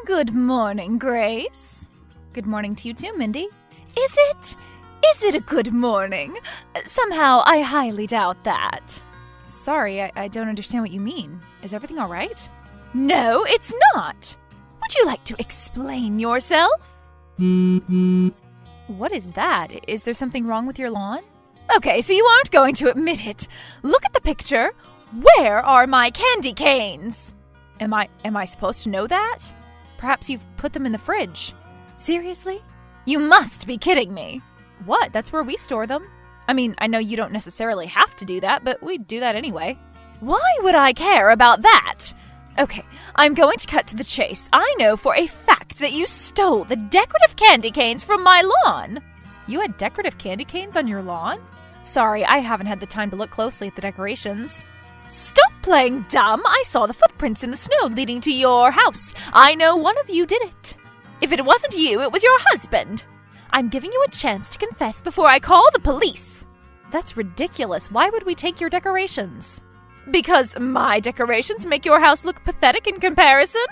Good morning, Grace. Good morning to you too, Mindy. Is it a good morning? Somehow, I highly doubt that. Sorry, I don't understand what you mean. Is everything all right? No, it's not. Would you like to explain yourself? What is that? Is there something wrong with your lawn? Okay, so you aren't going to admit it. Look at the picture. Where are my candy canes? Am I supposed to know that? Perhaps you've put them in the fridge. Seriously? You must be kidding me. What? That's where we store them. I mean, I know you don't necessarily have to do that, but we do that anyway. Why would I care about that? Okay, I'm going to cut to the chase. I know for a fact that you stole the decorative candy canes from my lawn. You had decorative candy canes on your lawn? Sorry, I haven't had the time to look closely at the decorations. Stop playing dumb! I saw the footprints in the snow leading to your house. I know one of you did it. If it wasn't you, it was your husband. I'm giving you a chance to confess before I call the police. That's ridiculous. Why would we take your decorations? Because my decorations make your house look pathetic in comparison?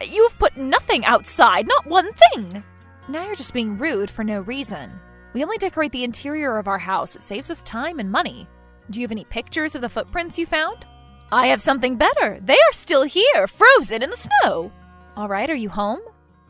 You've put nothing outside, not one thing. Now you're just being rude for no reason. We only decorate the interior of our house. It saves us time and money. Do you have any pictures of the footprints you found? I have something better. They are still here, frozen in the snow. All right, are you home?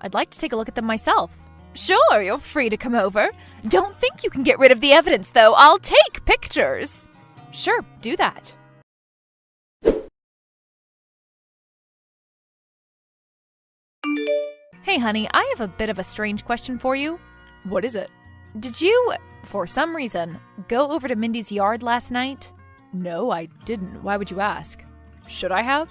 I'd like to take a look at them myself. Sure, you're free to come over. Don't think you can get rid of the evidence, though. I'll take pictures. Sure, do that. Hey, honey, I have a bit of a strange question for you. What is it? Did you, for some reason, go over to Mindy's yard last night? No, I didn't. Why would you ask? Should I have?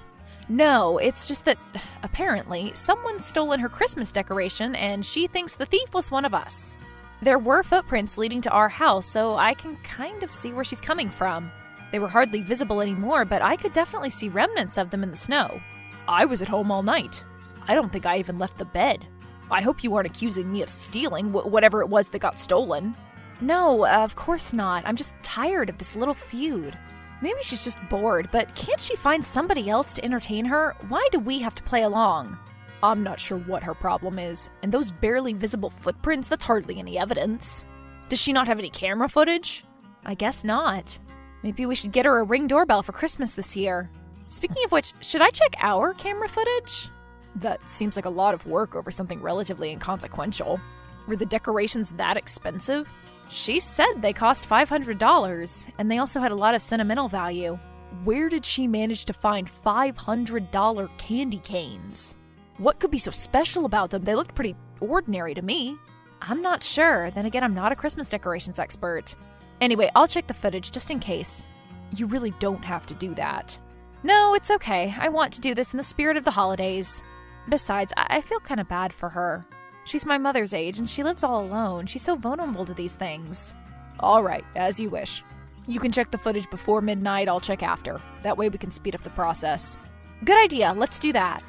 No, it's just that, apparently, someone's stolen her Christmas decoration and she thinks the thief was one of us. There were footprints leading to our house, so I can kind of see where she's coming from. They were hardly visible anymore, but I could definitely see remnants of them in the snow. I was at home all night. I don't think I even left the bed. I hope you aren't accusing me of stealing whatever it was that got stolen. No, of course not. I'm just tired of this little feud. Maybe she's just bored, but can't she find somebody else to entertain her? Why do we have to play along? I'm not sure what her problem is, and those barely visible footprints, that's hardly any evidence. Does she not have any camera footage? I guess not. Maybe we should get her a Ring doorbell for Christmas this year. Speaking of which, should I check our camera footage? That seems like a lot of work over something relatively inconsequential. Were the decorations that expensive? She said they cost $500, and they also had a lot of sentimental value. Where did she manage to find $500 candy canes? What could be so special about them? They looked pretty ordinary to me. I'm not sure. Then again, I'm not a Christmas decorations expert. Anyway, I'll check the footage just in case. You really don't have to do that. No, it's okay. I want to do this in the spirit of the holidays. Besides, I feel kind of bad for her. She's my mother's age, and she lives all alone. She's so vulnerable to these things. All right, as you wish. You can check the footage before midnight, I'll check after. That way we can speed up the process. Good idea, let's do that.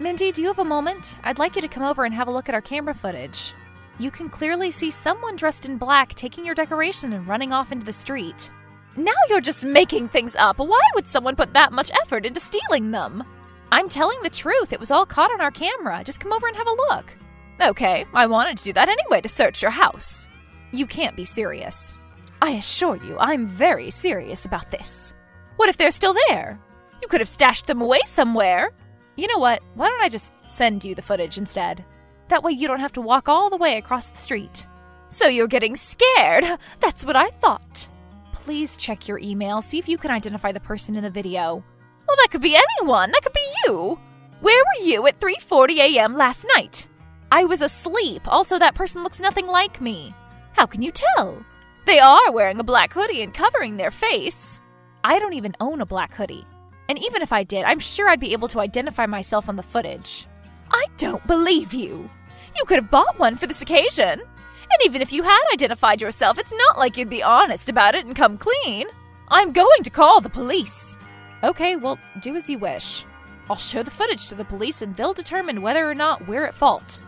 Mindy, do you have a moment? I'd like you to come over and have a look at our camera footage. You can clearly see someone dressed in black taking your decoration and running off into the street. Now you're just making things up. Why would someone put that much effort into stealing them? I'm telling the truth. It was all caught on our camera. Just come over and have a look. Okay, I wanted to do that anyway to search your house. You can't be serious. I assure you, I'm very serious about this. What if they're still there? You could have stashed them away somewhere. You know what? Why don't I just send you the footage instead? That way you don't have to walk all the way across the street. So you're getting scared? That's what I thought. Please check your email, see if you can identify the person in the video. Well, that could be anyone. That could be you. Where were you at 3:40 a.m. last night? I was asleep. Also, that person looks nothing like me. How can you tell? They are wearing a black hoodie and covering their face. I don't even own a black hoodie. And even if I did, I'm sure I'd be able to identify myself on the footage. I don't believe you. You could have bought one for this occasion. And even if you had identified yourself, it's not like you'd be honest about it and come clean. I'm going to call the police. Okay, well, do as you wish. I'll show the footage to the police and they'll determine whether or not we're at fault.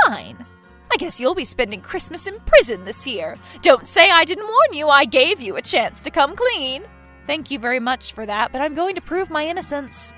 Fine. I guess you'll be spending Christmas in prison this year. Don't say I didn't warn you. I gave you a chance to come clean. Thank you very much for that, but I'm going to prove my innocence.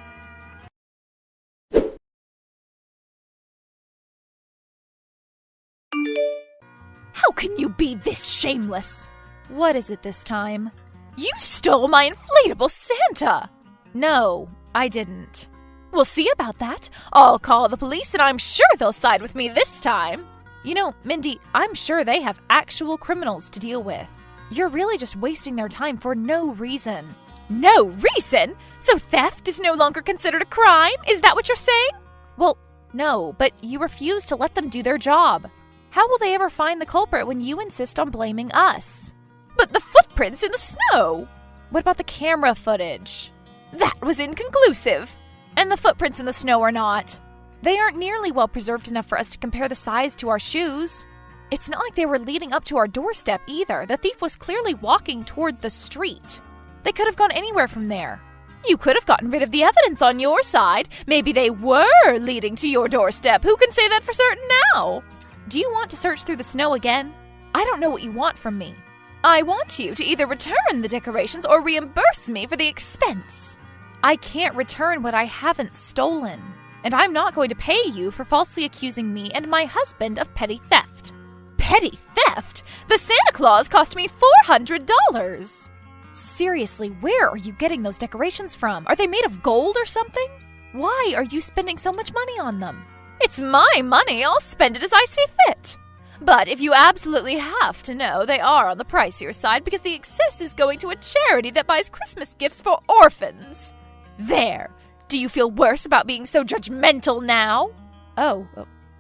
How can you be this shameless? What is it this time? You stole my inflatable Santa! No, I didn't. We'll see about that. I'll call the police and I'm sure they'll side with me this time. You know, Mindy, I'm sure they have actual criminals to deal with. You're really just wasting their time for no reason. No reason? So theft is no longer considered a crime? Is that what you're saying? Well, no, but you refuse to let them do their job. How will they ever find the culprit when you insist on blaming us? But the footprints in the snow! What about the camera footage? That was inconclusive. And the footprints in the snow are not. They aren't nearly well preserved enough for us to compare the size to our shoes. It's not like they were leading up to our doorstep either. The thief was clearly walking toward the street. They could have gone anywhere from there. You could have gotten rid of the evidence on your side. Maybe they were leading to your doorstep. Who can say that for certain now? Do you want to search through the snow again? I don't know what you want from me. I want you to either return the decorations or reimburse me for the expense. I can't return what I haven't stolen. And I'm not going to pay you for falsely accusing me and my husband of petty theft. Petty theft? The Santa Claus cost me $400. Seriously, where are you getting those decorations from? Are they made of gold or something? Why are you spending so much money on them? It's my money. I'll spend it as I see fit. But if you absolutely have to know, they are on the pricier side because the excess is going to a charity that buys Christmas gifts for orphans. There. Do you feel worse about being so judgmental now? Oh,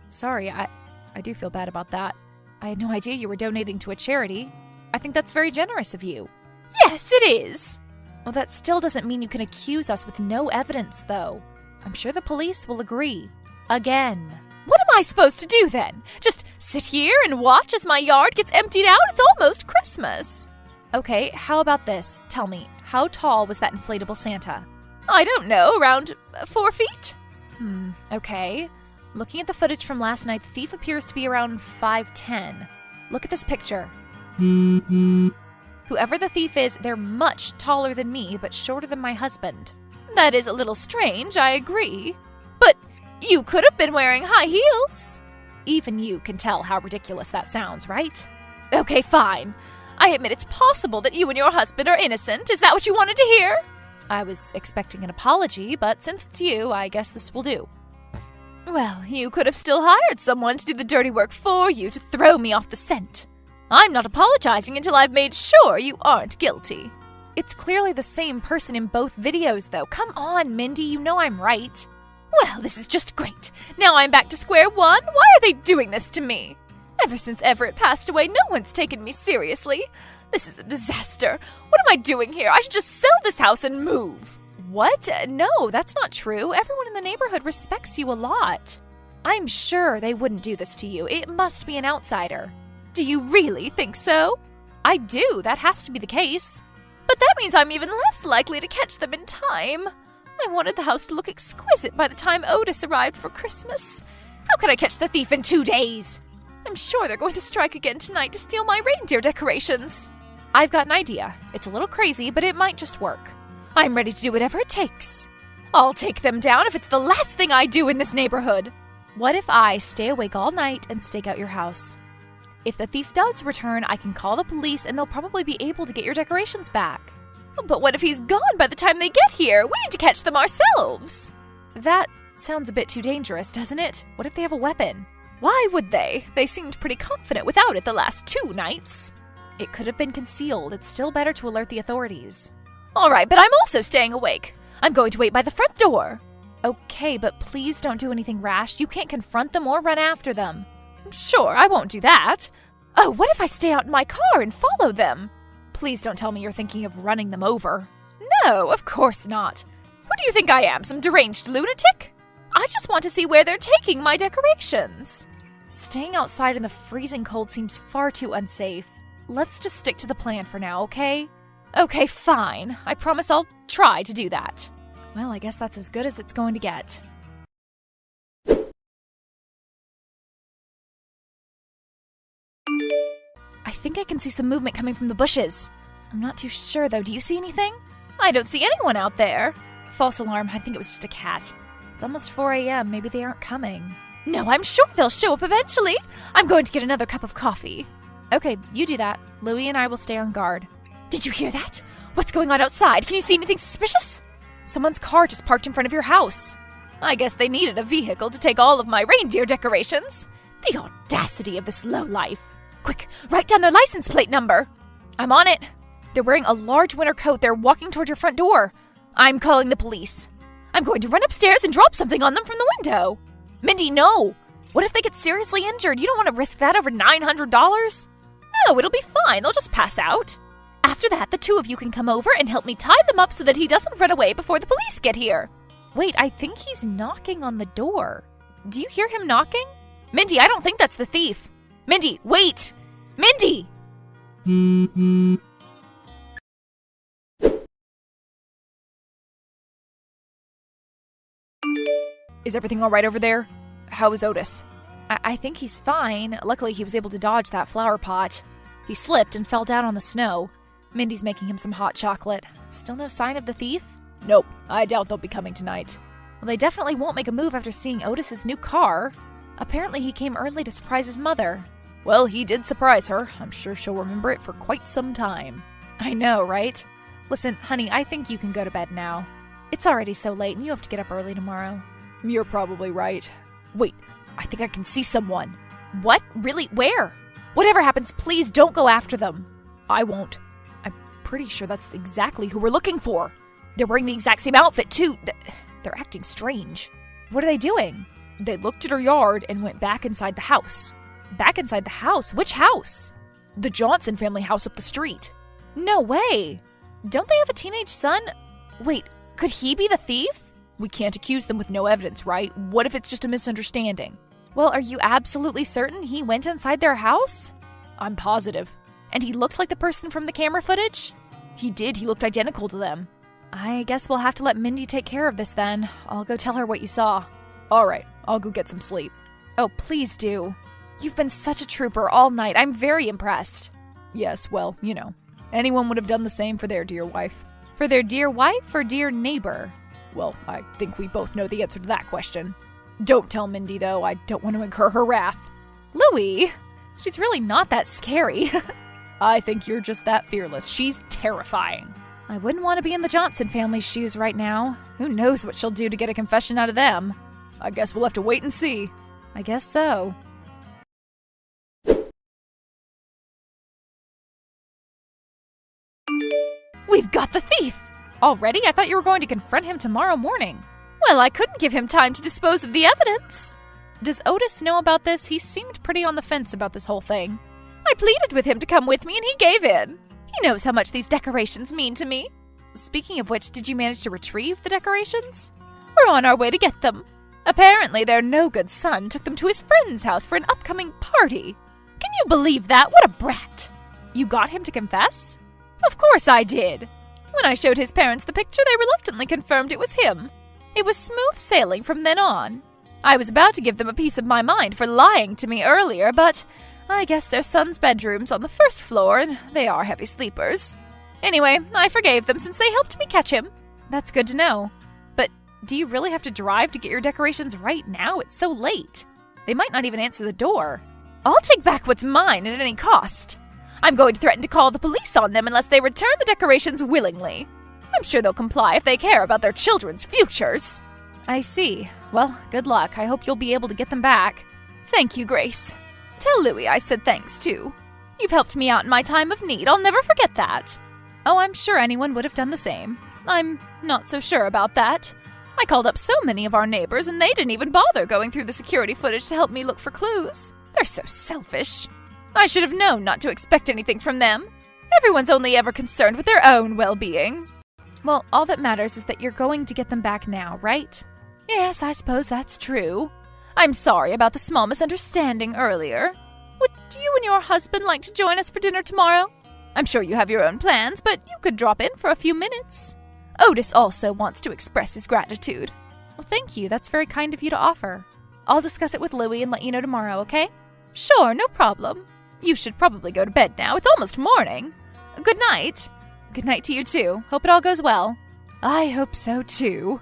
sorry. I do feel bad about that. I had no idea you were donating to a charity. I think that's very generous of you. Yes, it is. Well, that still doesn't mean you can accuse us with no evidence, though. I'm sure the police will agree. Again. What am I supposed to do then? Just sit here and watch as my yard gets emptied out? It's almost Christmas. Okay, how about this? Tell me, how tall was that inflatable Santa? I don't know, around 4 feet? Okay. Looking at the footage from last night, the thief appears to be around 5'10". Look at this picture. Whoever the thief is, they're much taller than me, but shorter than my husband. That is a little strange, I agree. But you could have been wearing high heels. Even you can tell how ridiculous that sounds, right? Okay, fine. I admit it's possible that you and your husband are innocent. Is that what you wanted to hear? I was expecting an apology, but since it's you, I guess this will do. Well, you could have still hired someone to do the dirty work for you to throw me off the scent. I'm not apologizing until I've made sure you aren't guilty. It's clearly the same person in both videos, though. Come on, Mindy, you know I'm right. Well, this is just great. Now I'm back to square one. Why are they doing this to me? Ever since Everett passed away, no one's taken me seriously. This is a disaster. What am I doing here? I should just sell this house and move. What? No, that's not true. Everyone in the neighborhood respects you a lot. I'm sure they wouldn't do this to you. It must be an outsider. Do you really think so? I do. That has to be the case. But that means I'm even less likely to catch them in time. I wanted the house to look exquisite by the time Otis arrived for Christmas. How could I catch the thief in 2 days? I'm sure they're going to strike again tonight to steal my reindeer decorations. I've got an idea. It's a little crazy, but it might just work. I'm ready to do whatever it takes. I'll take them down if it's the last thing I do in this neighborhood. What if I stay awake all night and stake out your house? If the thief does return, I can call the police and they'll probably be able to get your decorations back. But what if he's gone by the time they get here? We need to catch them ourselves. That sounds a bit too dangerous, doesn't it? What if they have a weapon? Why would they? They seemed pretty confident without it the last 2 nights. It could have been concealed. It's still better to alert the authorities. All right, but I'm also staying awake. I'm going to wait by the front door. Okay, but please don't do anything rash. You can't confront them or run after them. Sure, I won't do that. Oh, what if I stay out in my car and follow them? Please don't tell me you're thinking of running them over. No, of course not. Who do you think I am, some deranged lunatic? I just want to see where they're taking my decorations. Staying outside in the freezing cold seems far too unsafe. Let's just stick to the plan for now, okay? Okay, fine. I promise I'll try to do that. Well, I guess that's as good as it's going to get. I think I can see some movement coming from the bushes. I'm not too sure, though. Do you see anything? I don't see anyone out there. False alarm, I think it was just a cat. It's almost 4 a.m., maybe they aren't coming. No, I'm sure they'll show up eventually. I'm going to get another cup of coffee. Okay, you do that. Louie and I will stay on guard. Did you hear that? What's going on outside? Can you see anything suspicious? Someone's car just parked in front of your house. I guess they needed a vehicle to take all of my reindeer decorations. The audacity of this lowlife. Quick, write down their license plate number. I'm on it. They're wearing a large winter coat. They're walking toward your front door. I'm calling the police. I'm going to run upstairs and drop something on them from the window. Mindy, no. What if they get seriously injured? You don't want to risk that over $900? No, it'll be fine. They'll just pass out. After that, the two of you can come over and help me tie them up so that he doesn't run away before the police get here. Wait, I think he's knocking on the door. Do you hear him knocking? Mindy, I don't think that's the thief. Mindy, wait! Mindy! Is everything all right over there? How is Otis? I think he's fine. Luckily, he was able to dodge that flower pot. He slipped and fell down on the snow. Mindy's making him some hot chocolate. Still no sign of the thief? Nope. I doubt they'll be coming tonight. Well, they definitely won't make a move after seeing Otis's new car. Apparently, he came early to surprise his mother. Well, he did surprise her. I'm sure she'll remember it for quite some time. I know, right? Listen, honey, I think you can go to bed now. It's already so late and you have to get up early tomorrow. You're probably right. Wait, I think I can see someone. What? Really? Where? Whatever happens, please don't go after them. I won't. I'm pretty sure that's exactly who we're looking for. They're wearing the exact same outfit, too. They're acting strange. What are they doing? They looked at her yard and went back inside the house. Back inside the house? Which house? The Johnson family house up the street. No way. Don't they have a teenage son? Wait, could he be the thief? We can't accuse them with no evidence, right? What if it's just a misunderstanding? Well, are you absolutely certain he went inside their house? I'm positive. And he looked like the person from the camera footage? He did. He looked identical to them. I guess we'll have to let Mindy take care of this then. I'll go tell her what you saw. All right, I'll go get some sleep. Oh, please do. You've been such a trooper all night. I'm very impressed. Yes, well, you know, anyone would have done the same for their dear wife. For their dear wife or dear neighbor? Well, I think we both know the answer to that question. Don't tell Mindy, though. I don't want to incur her wrath. Louie, she's really not that scary. I think you're just that fearless. She's terrifying. I wouldn't want to be in the Johnson family's shoes right now. Who knows what she'll do to get a confession out of them? I guess we'll have to wait and see. I guess so. We've got the thief! Already? I thought you were going to confront him tomorrow morning. Well, I couldn't give him time to dispose of the evidence. Does Otis know about this? He seemed pretty on the fence about this whole thing. I pleaded with him to come with me and he gave in. He knows how much these decorations mean to me. Speaking of which, did you manage to retrieve the decorations? We're on our way to get them. Apparently, their no-good son took them to his friend's house for an upcoming party. Can you believe that? What a brat! You got him to confess? Of course I did. When I showed his parents the picture, they reluctantly confirmed it was him. It was smooth sailing from then on. I was about to give them a piece of my mind for lying to me earlier, but I guess their son's bedroom's on the first floor and they are heavy sleepers. Anyway, I forgave them since they helped me catch him. That's good to know. But do you really have to drive to get your decorations right now? It's so late. They might not even answer the door. I'll take back what's mine at any cost. I'm going to threaten to call the police on them unless they return the decorations willingly. I'm sure they'll comply if they care about their children's futures. I see. Well, good luck. I hope you'll be able to get them back. Thank you, Grace. Tell Louie I said thanks, too. You've helped me out in my time of need. I'll never forget that. Oh, I'm sure anyone would have done the same. I'm not so sure about that. I called up so many of our neighbors, and they didn't even bother going through the security footage to help me look for clues. They're so selfish. I should have known not to expect anything from them. Everyone's only ever concerned with their own well-being. Well, all that matters is that you're going to get them back now, right? Yes, I suppose that's true. I'm sorry about the small misunderstanding earlier. Would you and your husband like to join us for dinner tomorrow? I'm sure you have your own plans, but you could drop in for a few minutes. Otis also wants to express his gratitude. Well, thank you. That's very kind of you to offer. I'll discuss it with Louie and let you know tomorrow, okay? Sure, no problem. You should probably go to bed now. It's almost morning. Good night. Good night to you too. Hope it all goes well. I hope so too.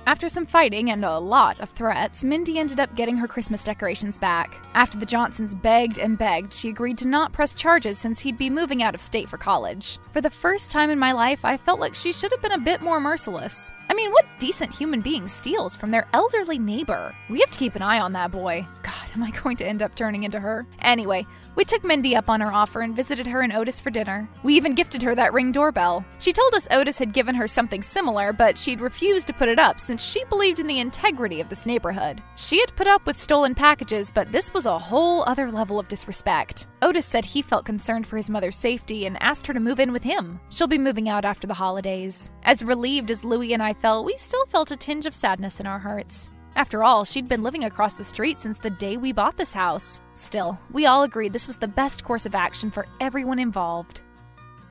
After some fighting and a lot of threats, Mindy ended up getting her Christmas decorations back. After the Johnsons begged and begged, she agreed to not press charges since he'd be moving out of state for college. For the first time in my life, I felt like she should have been a bit more merciless. I mean, what decent human being steals from their elderly neighbor? We have to keep an eye on that boy. God, am I going to end up turning into her? Anyway, we took Mindy up on her offer and visited her and Otis for dinner. We even gifted her that Ring doorbell. She told us Otis had given her something similar, but she'd refused to put it up since she believed in the integrity of this neighborhood. She had put up with stolen packages, but this was a whole other level of disrespect. Otis said he felt concerned for his mother's safety and asked her to move in with him. She'll be moving out after the holidays. As relieved as Louie and I felt, we still felt a tinge of sadness in our hearts. After all, she'd been living across the street since the day we bought this house. Still, we all agreed this was the best course of action for everyone involved.